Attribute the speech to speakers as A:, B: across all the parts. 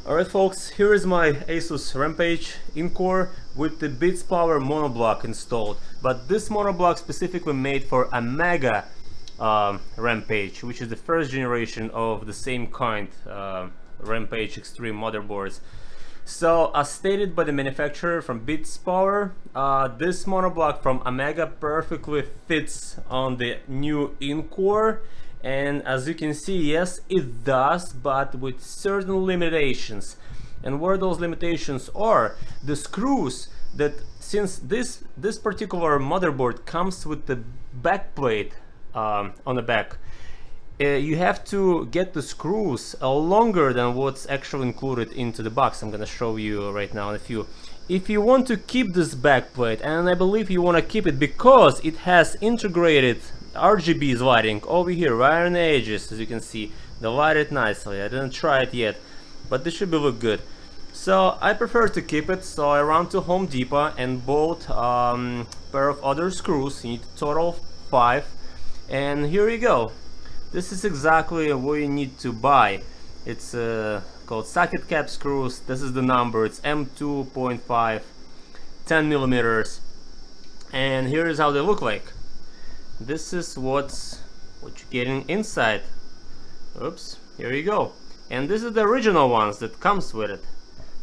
A: Alright folks, here is my Asus Rampage Encore with the Bitspower Monoblock installed. But this monoblock specifically made for a Mega Rampage, which is the first generation of the same kind Rampage Extreme motherboards. So as stated by the manufacturer from Bitspower, this monoblock from Omega perfectly fits on the new Encore. And as you can see, yes, it does, but with certain limitations. And where those limitations are, the screws that, since this particular motherboard comes with the back plate on the back, you have to get the screws longer than what's actually included into the box. I'm gonna show you right now in a few. If you want to keep this back plate, and I believe you want to keep it because it has integrated RGB lighting over here, right on the edges, as you can see, they light it nicely. I didn't try it yet, but this should be look good. So I prefer to keep it, so I ran to Home Depot and bought pair of other screws. You need a total of 5, and here you go. This is exactly what you need to buy. It's called socket cap screws. This is the number. It's M2.5, 10 millimeters, and here is how they look like. This is what you're getting inside. Oops, here you go. And this is the original ones that comes with it.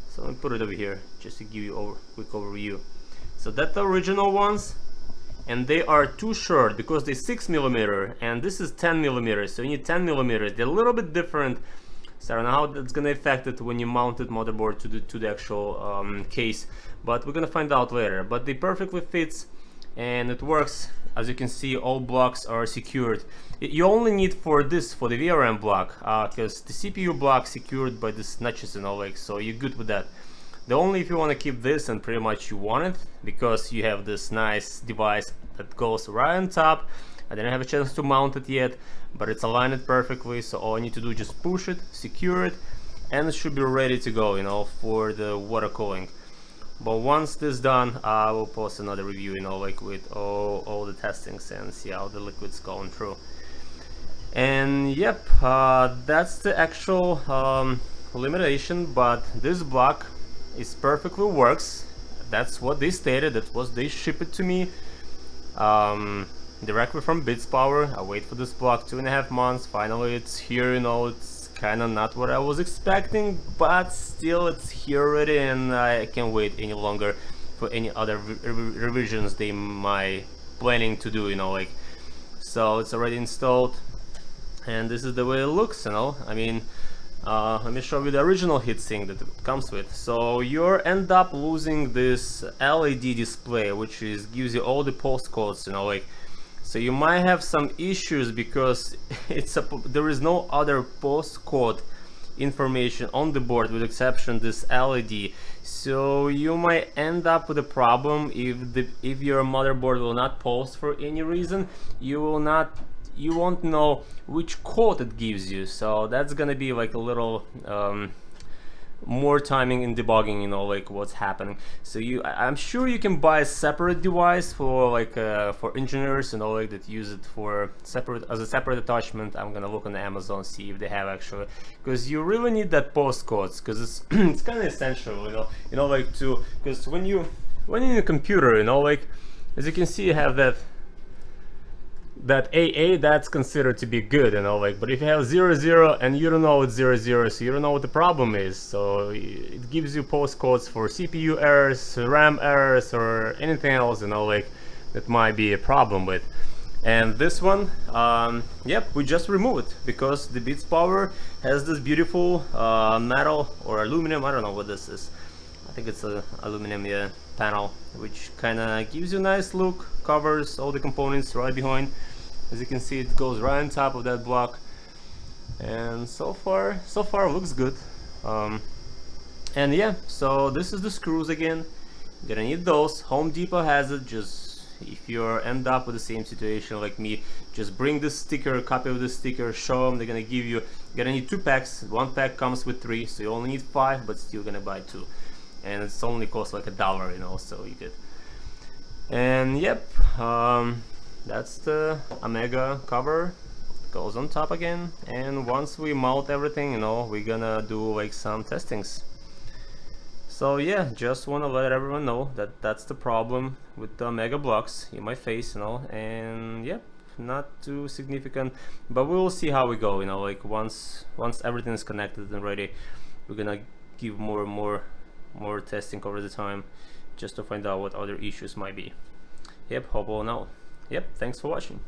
A: So let me put it over here just to give you a quick overview. So that's the original ones, and they are too short because they're 6 millimeter and this is 10 millimeters. So you need 10 millimeters. They're a little bit different. So I don't know how that's gonna affect it when you mount it motherboard to the actual case, but we're gonna find out later. But they perfectly fits and it works. As you can see, all blocks are secured. You only need for this, for the VRM block, because the CPU block secured by this notches and all, like, so you're good with that. The only if you want to keep this, and pretty much you want it, because you have this nice device that goes right on top. I didn't have a chance to mount it yet, but it's aligned perfectly, so all I need to do is just push it, secure it, and it should be ready to go, you know, for the water cooling. But once this is done, I will post another review, you know, like with all the testings and see how the liquid's going through. And yep, that's the actual limitation, but this block is perfectly works. That's what they stated, that was they ship it to me directly from Bitspower. I wait for this block 2.5 months, finally it's here, you know. It's kind of not what I was expecting, but still it's here already, and I can't wait any longer for any other revisions they might planning to do, you know, like. So it's already installed, and this is the way it looks, you know. I mean, let me show you the original heatsink that it comes with. So you end up losing this LED display, which gives you all the postcodes, you know, like. So you might have some issues because there is no other postcode information on the board with exception this LED. So you might end up with a problem if your motherboard will not post for any reason. You won't know which code it gives you. So that's gonna be like a little more timing in debugging, you know, like what's happening. So I'm sure you can buy a separate device for like for engineers, you know, like that use it for as a separate attachment. I'm gonna look on Amazon, see if they have actually, because you really need that postcodes, because it's it's kind of essential, you know, like because when you're in a computer, you know, like as you can see, you have that AA, that's considered to be good, you know, like. But if you have 00 and you don't know it's 00, so you don't know what the problem is, so it gives you postcodes for CPU errors, RAM errors, or anything else, you know, like that might be a problem with. And this one, yep, we just remove it because the Bitspower has this beautiful metal or aluminum, I don't know what this is. I think it's a aluminum, yeah, panel, which kind of gives you a nice look, covers all the components right behind. As you can see, it goes right on top of that block, and so far looks good. And yeah, so this is the screws again. You're gonna need those. Home Depot has it. Just if you end up with the same situation like me, just bring this sticker, copy of the sticker, show them. They're gonna give you. You're gonna need 2 packs. 1 pack comes with 3, so you only need 5, but still gonna buy 2. And it's only costs like $1, you know, so you could. And yep, that's the Omega cover goes on top again, and once we mount everything, you know, we're gonna do like some testings. So yeah, just want to let everyone know that that's the problem with the mega blocks you might face, you know, and yep, not too significant, but we will see how we go, you know, like once everything is connected and ready, we're gonna give more and more testing over the time just to find out what other issues might be. Yep, hope all know. Yep, thanks for watching.